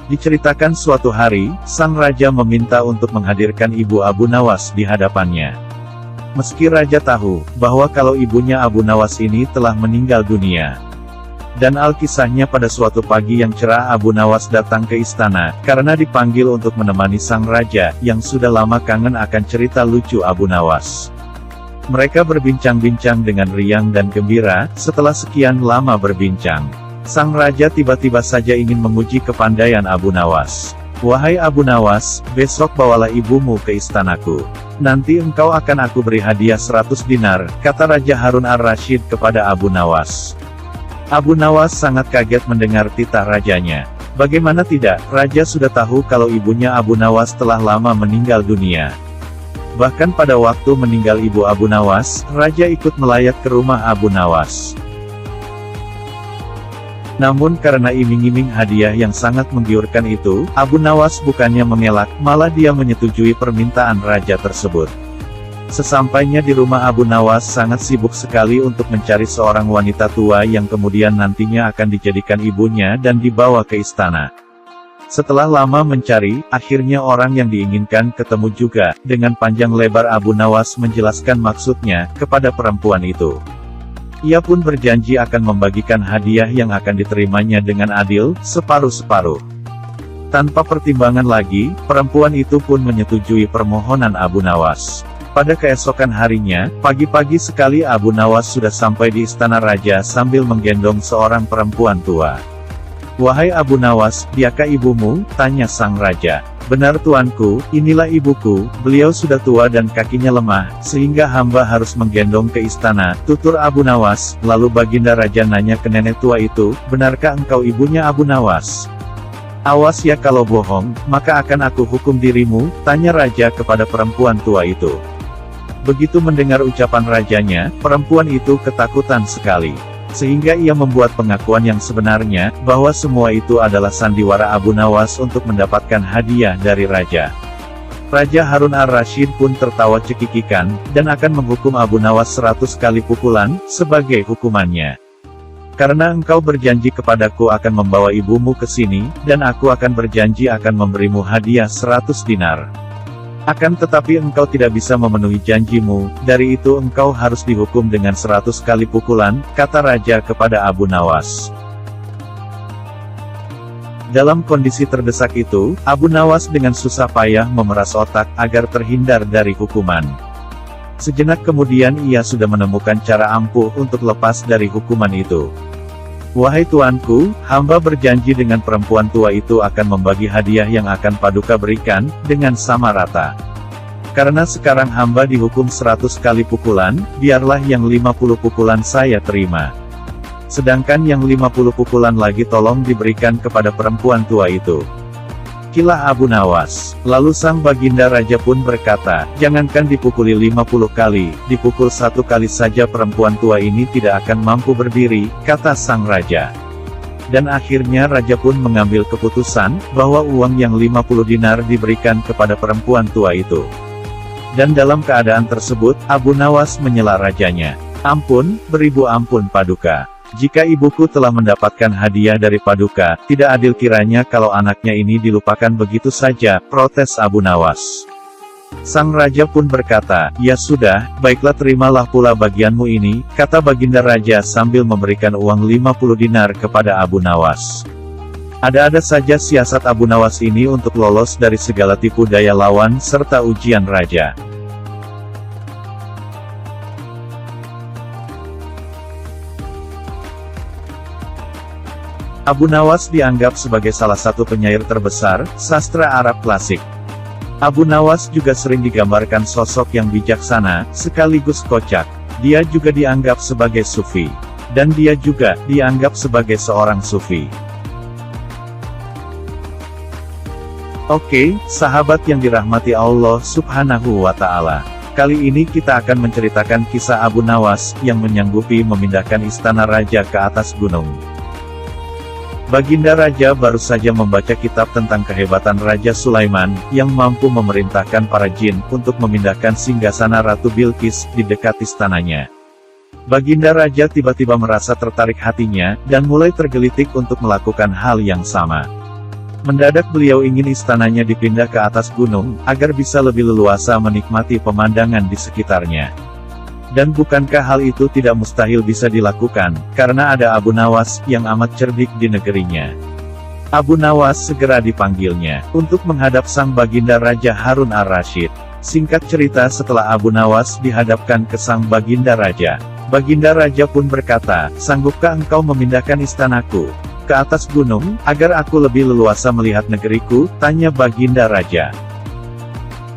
Diceritakan suatu hari, sang raja meminta untuk menghadirkan ibu Abu Nawas di hadapannya. Meski raja tahu, bahwa kalau ibunya Abu Nawas ini telah meninggal dunia. Dan alkisahnya pada suatu pagi yang cerah Abu Nawas datang ke istana, karena dipanggil untuk menemani sang raja, yang sudah lama kangen akan cerita lucu Abu Nawas. Mereka berbincang-bincang dengan riang dan gembira. Setelah sekian lama berbincang, sang raja tiba-tiba saja ingin menguji kepandaian Abu Nawas. "Wahai Abu Nawas, besok bawalah ibumu ke istanaku. Nanti engkau akan aku beri hadiah 100 dinar, kata Raja Harun ar-Rasyid kepada Abu Nawas. Abu Nawas sangat kaget mendengar titah rajanya. Bagaimana tidak, raja sudah tahu kalau ibunya Abu Nawas telah lama meninggal dunia. Bahkan pada waktu meninggal ibu Abu Nawas, raja ikut melayat ke rumah Abu Nawas. Namun karena iming-iming hadiah yang sangat menggiurkan itu, Abu Nawas bukannya mengelak, malah dia menyetujui permintaan raja tersebut. Sesampainya di rumah Abu Nawas sangat sibuk sekali untuk mencari seorang wanita tua yang kemudian nantinya akan dijadikan ibunya dan dibawa ke istana. Setelah lama mencari, akhirnya orang yang diinginkan ketemu juga. Dengan panjang lebar Abu Nawas menjelaskan maksudnya kepada perempuan itu. Ia pun berjanji akan membagikan hadiah yang akan diterimanya dengan adil, separuh-separuh. Tanpa pertimbangan lagi, perempuan itu pun menyetujui permohonan Abu Nawas. Pada keesokan harinya, pagi-pagi sekali Abu Nawas sudah sampai di istana raja sambil menggendong seorang perempuan tua. "Wahai Abu Nawas, diakah ibumu?" tanya sang raja. "Benar tuanku, inilah ibuku, beliau sudah tua dan kakinya lemah, sehingga hamba harus menggendong ke istana," tutur Abu Nawas. Lalu baginda raja nanya ke nenek tua itu, "Benarkah engkau ibunya Abu Nawas?" "Awas ya kalau bohong, maka akan aku hukum dirimu," tanya raja kepada perempuan tua itu. Begitu mendengar ucapan rajanya, perempuan itu ketakutan sekali. Sehingga ia membuat pengakuan yang sebenarnya, bahwa semua itu adalah sandiwara Abu Nawas untuk mendapatkan hadiah dari raja. Raja Harun ar-Rasyid pun tertawa cekikikan, dan akan menghukum Abu Nawas 100 kali pukulan, sebagai hukumannya. "Karena engkau berjanji kepadaku akan membawa ibumu ke sini, dan aku akan berjanji akan memberimu hadiah 100 dinar. Akan tetapi engkau tidak bisa memenuhi janjimu, dari itu engkau harus dihukum dengan 100 kali pukulan," kata raja kepada Abu Nawas. Dalam kondisi terdesak itu, Abu Nawas dengan susah payah memeras otak agar terhindar dari hukuman. Sejenak kemudian ia sudah menemukan cara ampuh untuk lepas dari hukuman itu. "Wahai tuanku, hamba berjanji dengan perempuan tua itu akan membagi hadiah yang akan Paduka berikan, dengan sama rata. Karena sekarang hamba dihukum 100 kali pukulan, biarlah yang 50 pukulan saya terima. Sedangkan yang 50 pukulan lagi tolong diberikan kepada perempuan tua itu," kilah Abu Nawas. Lalu sang baginda raja pun berkata, "Jangankan dipukuli 50 kali, dipukul 1 kali saja perempuan tua ini tidak akan mampu berdiri," kata sang raja. Dan akhirnya raja pun mengambil keputusan, bahwa uang yang 50 dinar diberikan kepada perempuan tua itu. Dan dalam keadaan tersebut, Abu Nawas menyela rajanya. "Ampun, beribu ampun Paduka. Jika ibuku telah mendapatkan hadiah dari Paduka, tidak adil kiranya kalau anaknya ini dilupakan begitu saja," protes Abu Nawas. Sang raja pun berkata, "Ya sudah, baiklah terimalah pula bagianmu ini," kata baginda raja sambil memberikan uang 50 dinar kepada Abu Nawas. Ada-ada saja siasat Abu Nawas ini untuk lolos dari segala tipu daya lawan serta ujian raja. Abu Nawas dianggap sebagai salah satu penyair terbesar, sastra Arab klasik. Abu Nawas juga sering digambarkan sosok yang bijaksana, sekaligus kocak. Dia juga dianggap sebagai sufi. Dan dia juga dianggap sebagai seorang sufi. Oke, sahabat yang dirahmati Allah Subhanahu wa Ta'ala. Kali ini kita akan menceritakan kisah Abu Nawas, yang menyanggupi memindahkan istana raja ke atas gunung. Baginda Raja baru saja membaca kitab tentang kehebatan Raja Sulaiman, yang mampu memerintahkan para jin untuk memindahkan singgasana Ratu Bilqis di dekat istananya. Baginda Raja tiba-tiba merasa tertarik hatinya, dan mulai tergelitik untuk melakukan hal yang sama. Mendadak beliau ingin istananya dipindah ke atas gunung, agar bisa lebih leluasa menikmati pemandangan di sekitarnya. Dan bukankah hal itu tidak mustahil bisa dilakukan, karena ada Abu Nawas, yang amat cerdik di negerinya. Abu Nawas segera dipanggilnya, untuk menghadap sang baginda Raja Harun ar-Rasyid. Singkat cerita setelah Abu Nawas dihadapkan ke sang baginda Raja, baginda Raja pun berkata, "Sanggupkah engkau memindahkan istanaku ke atas gunung, agar aku lebih leluasa melihat negeriku?" tanya baginda Raja.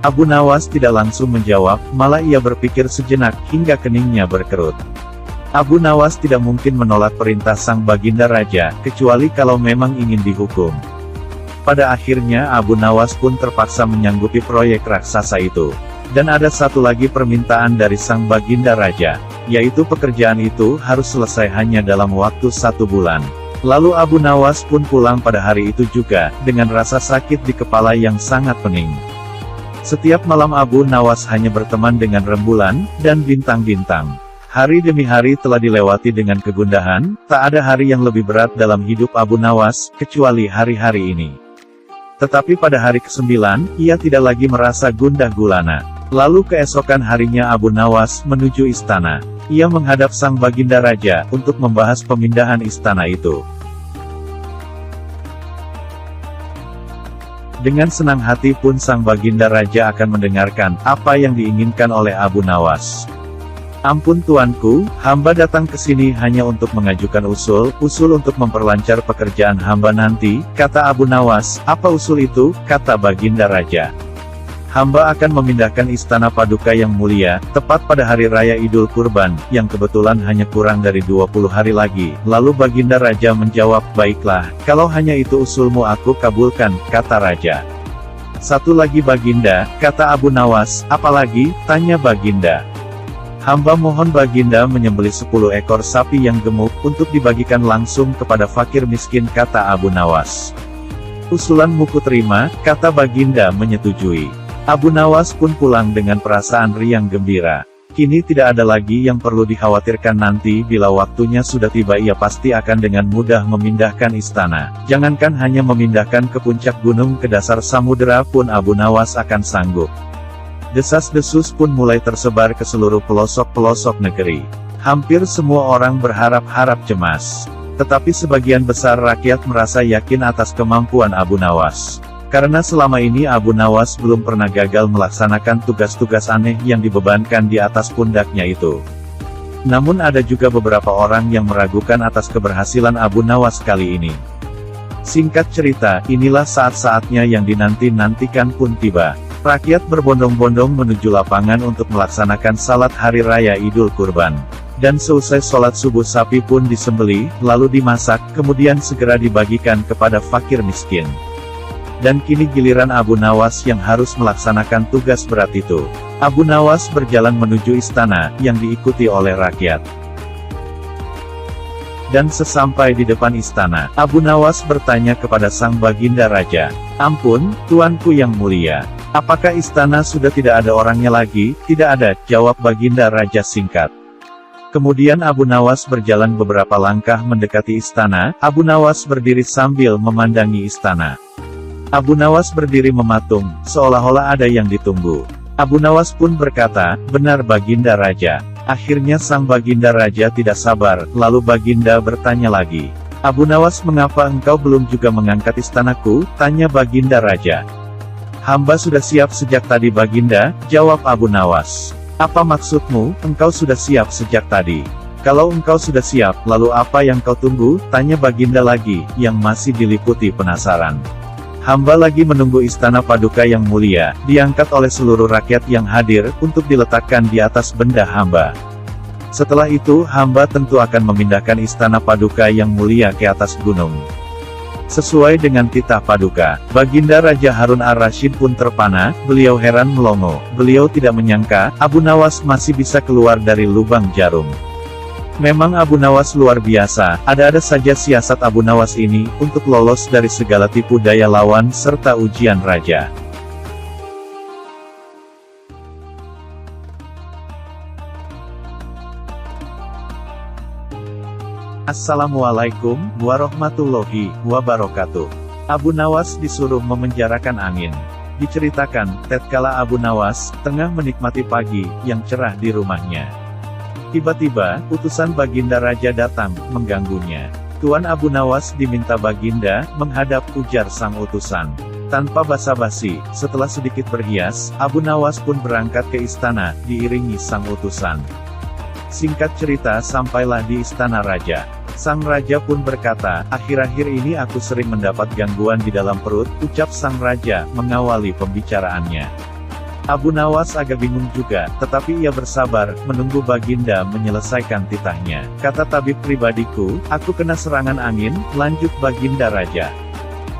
Abu Nawas tidak langsung menjawab, malah ia berpikir sejenak, hingga keningnya berkerut. Abu Nawas tidak mungkin menolak perintah sang baginda Raja, kecuali kalau memang ingin dihukum. Pada akhirnya Abu Nawas pun terpaksa menyanggupi proyek raksasa itu. Dan ada satu lagi permintaan dari sang baginda Raja, yaitu pekerjaan itu harus selesai hanya dalam waktu 1 bulan. Lalu Abu Nawas pun pulang pada hari itu juga, dengan rasa sakit di kepala yang sangat pening. Setiap malam Abu Nawas hanya berteman dengan rembulan, dan bintang-bintang. Hari demi hari telah dilewati dengan kegundahan, tak ada hari yang lebih berat dalam hidup Abu Nawas, kecuali hari-hari ini. Tetapi pada hari ke-9, ia tidak lagi merasa gundah gulana. Lalu keesokan harinya Abu Nawas menuju istana. Ia menghadap sang baginda Raja, untuk membahas pemindahan istana itu. Dengan senang hati pun sang baginda Raja akan mendengarkan apa yang diinginkan oleh Abu Nawas. "Ampun tuanku, hamba datang ke sini hanya untuk mengajukan usul untuk memperlancar pekerjaan hamba nanti," kata Abu Nawas. "Apa usul itu?" kata baginda Raja. "Hamba akan memindahkan istana Paduka yang mulia, tepat pada hari raya Idul Kurban, yang kebetulan hanya kurang dari 20 hari lagi." Lalu baginda Raja menjawab, "Baiklah, kalau hanya itu usulmu aku kabulkan," kata Raja. "Satu lagi baginda," kata Abu Nawas. "Apalagi?" tanya baginda. "Hamba mohon baginda menyembelih 10 ekor sapi yang gemuk, untuk dibagikan langsung kepada fakir miskin," kata Abu Nawas. "Usulanmu kuterima," kata baginda menyetujui. Abu Nawas pun pulang dengan perasaan riang gembira. Kini tidak ada lagi yang perlu dikhawatirkan, nanti bila waktunya sudah tiba ia pasti akan dengan mudah memindahkan istana. Jangankan hanya memindahkan ke puncak gunung, ke dasar samudera pun Abu Nawas akan sanggup. Desas-desus pun mulai tersebar ke seluruh pelosok-pelosok negeri. Hampir semua orang berharap-harap cemas. Tetapi sebagian besar rakyat merasa yakin atas kemampuan Abu Nawas. Karena selama ini Abu Nawas belum pernah gagal melaksanakan tugas-tugas aneh yang dibebankan di atas pundaknya itu. Namun ada juga beberapa orang yang meragukan atas keberhasilan Abu Nawas kali ini. Singkat cerita, inilah saat-saatnya yang dinanti-nantikan pun tiba. Rakyat berbondong-bondong menuju lapangan untuk melaksanakan salat hari raya Idul Kurban. Dan seusai sholat subuh sapi pun disembelih, lalu dimasak, kemudian segera dibagikan kepada fakir miskin. Dan kini giliran Abu Nawas yang harus melaksanakan tugas berat itu. Abu Nawas berjalan menuju istana, yang diikuti oleh rakyat. Dan sesampai di depan istana, Abu Nawas bertanya kepada sang baginda Raja, "Ampun, tuanku yang mulia, apakah istana sudah tidak ada orangnya lagi?" "Tidak ada," jawab baginda Raja singkat. Kemudian Abu Nawas berjalan beberapa langkah mendekati istana. Abu Nawas berdiri sambil memandangi istana. Abu Nawas berdiri mematung, seolah-olah ada yang ditunggu. Abu Nawas pun berkata, "Benar baginda Raja." Akhirnya sang baginda Raja tidak sabar, lalu baginda bertanya lagi. "Abu Nawas, mengapa engkau belum juga mengangkat istanaku?" tanya baginda Raja. "Hamba sudah siap sejak tadi baginda," jawab Abu Nawas. "Apa maksudmu, engkau sudah siap sejak tadi? Kalau engkau sudah siap, lalu apa yang kau tunggu?" tanya baginda lagi, yang masih diliputi penasaran. "Hamba lagi menunggu istana Paduka yang mulia, diangkat oleh seluruh rakyat yang hadir, untuk diletakkan di atas benda hamba. Setelah itu, hamba tentu akan memindahkan istana Paduka yang mulia ke atas gunung." Sesuai dengan titah Paduka, baginda Raja Harun ar-Rasyid pun terpana. Beliau heran melongo. Beliau tidak menyangka, Abu Nawas masih bisa keluar dari lubang jarum. Memang Abu Nawas luar biasa, ada-ada saja siasat Abu Nawas ini, untuk lolos dari segala tipu daya lawan serta ujian raja. Assalamualaikum warahmatullahi wabarakatuh. Abu Nawas disuruh memenjarakan angin. Diceritakan, tatkala Abu Nawas tengah menikmati pagi yang cerah di rumahnya, tiba-tiba utusan Baginda Raja datang mengganggunya. "Tuan Abu Nawas diminta Baginda menghadap," ujar sang utusan. Tanpa basa-basi, setelah sedikit berhias, Abu Nawas pun berangkat ke istana, diiringi sang utusan. Singkat cerita, sampailah di istana raja. Sang raja pun berkata, "Akhir-akhir ini aku sering mendapat gangguan di dalam perut," ucap sang raja, mengawali pembicaraannya. Abu Nawas agak bingung juga, tetapi ia bersabar, menunggu Baginda menyelesaikan titahnya. "Kata tabib pribadiku, aku kena serangan angin," lanjut Baginda Raja.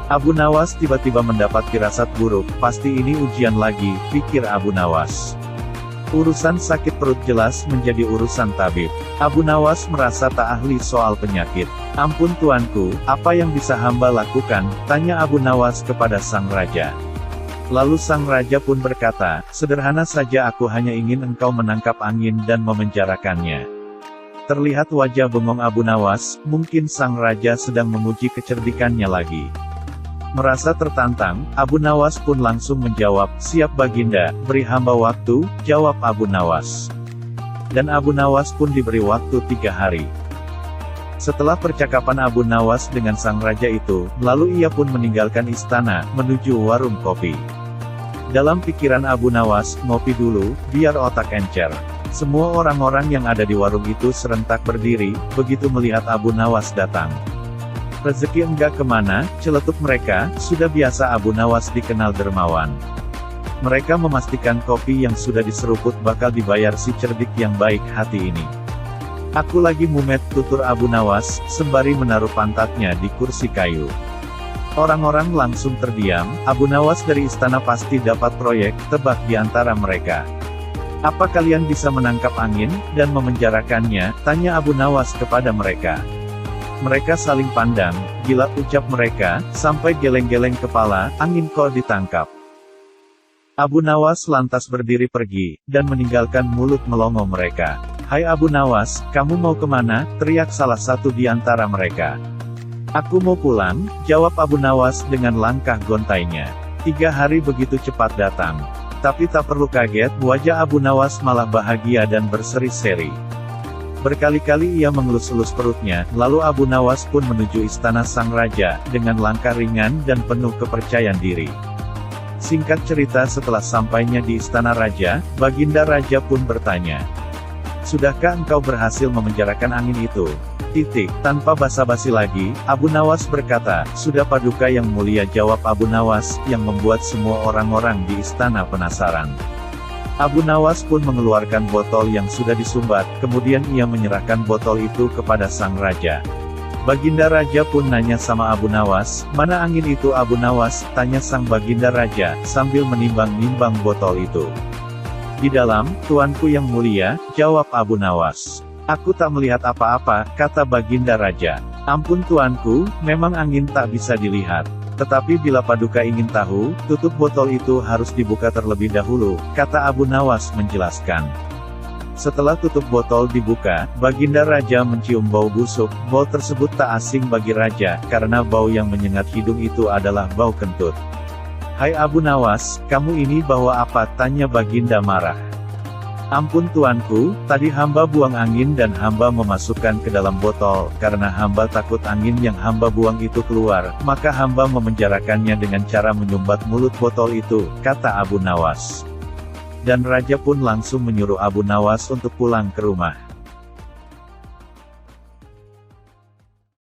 Abu Nawas tiba-tiba mendapat firasat buruk, "Pasti ini ujian lagi," pikir Abu Nawas. Urusan sakit perut jelas menjadi urusan tabib. Abu Nawas merasa tak ahli soal penyakit. "Ampun tuanku, apa yang bisa hamba lakukan?" tanya Abu Nawas kepada sang raja. Lalu sang raja pun berkata, "Sederhana saja, aku hanya ingin engkau menangkap angin dan memenjarakannya." Terlihat wajah bengong Abu Nawas, mungkin sang raja sedang menguji kecerdikannya lagi. Merasa tertantang, Abu Nawas pun langsung menjawab, "Siap Baginda, beri hamba waktu," jawab Abu Nawas. Dan Abu Nawas pun diberi waktu 3 hari. Setelah percakapan Abu Nawas dengan sang raja itu, lalu ia pun meninggalkan istana, menuju warung kopi. Dalam pikiran Abu Nawas, ngopi dulu, biar otak encer. Semua orang-orang yang ada di warung itu serentak berdiri, begitu melihat Abu Nawas datang. "Rezeki enggak kemana," celetuk mereka, sudah biasa Abu Nawas dikenal dermawan. Mereka memastikan kopi yang sudah diseruput bakal dibayar si cerdik yang baik hati ini. "Aku lagi mumet," tutur Abu Nawas, sembari menaruh pantatnya di kursi kayu. Orang-orang langsung terdiam. Abu Nawas dari istana pasti dapat proyek, tebak di antara mereka. "Apa kalian bisa menangkap angin, dan memenjarakannya?" tanya Abu Nawas kepada mereka. Mereka saling pandang, "Gila," ucap mereka, sampai geleng-geleng kepala, "Angin kok ditangkap?" Abu Nawas lantas berdiri pergi, dan meninggalkan mulut melongo mereka. "Hai Abu Nawas, kamu mau kemana?" teriak salah satu di antara mereka. "Aku mau pulang," jawab Abu Nawas dengan langkah gontainya. 3 hari begitu cepat datang. Tapi tak perlu kaget, wajah Abu Nawas malah bahagia dan berseri-seri. Berkali-kali ia mengelus-elus perutnya, lalu Abu Nawas pun menuju istana sang raja, dengan langkah ringan dan penuh kepercayaan diri. Singkat cerita, setelah sampainya di istana raja, Baginda Raja pun bertanya, "Sudahkah engkau berhasil memenjarakan angin itu?" Tanpa basa-basi lagi, Abu Nawas berkata, "Sudah Paduka Yang Mulia," jawab Abu Nawas, yang membuat semua orang-orang di istana penasaran. Abu Nawas pun mengeluarkan botol yang sudah disumbat, kemudian ia menyerahkan botol itu kepada sang raja. Baginda Raja pun nanya sama Abu Nawas, "Mana angin itu Abu Nawas?" tanya sang Baginda Raja, sambil menimbang-nimbang botol itu. "Di dalam, tuanku yang mulia," jawab Abu Nawas. "Aku tak melihat apa-apa," kata Baginda Raja. "Ampun tuanku, memang angin tak bisa dilihat. Tetapi bila Paduka ingin tahu, tutup botol itu harus dibuka terlebih dahulu," kata Abu Nawas menjelaskan. Setelah tutup botol dibuka, Baginda Raja mencium bau busuk. Bau tersebut tak asing bagi Raja, karena bau yang menyengat hidung itu adalah bau kentut. "Hai Abu Nawas, kamu ini bawa apa?" tanya Baginda marah. "Ampun tuanku, tadi hamba buang angin dan hamba memasukkan ke dalam botol, karena hamba takut angin yang hamba buang itu keluar, maka hamba memenjarakannya dengan cara menyumbat mulut botol itu," kata Abu Nawas. Dan Raja pun langsung menyuruh Abu Nawas untuk pulang ke rumah.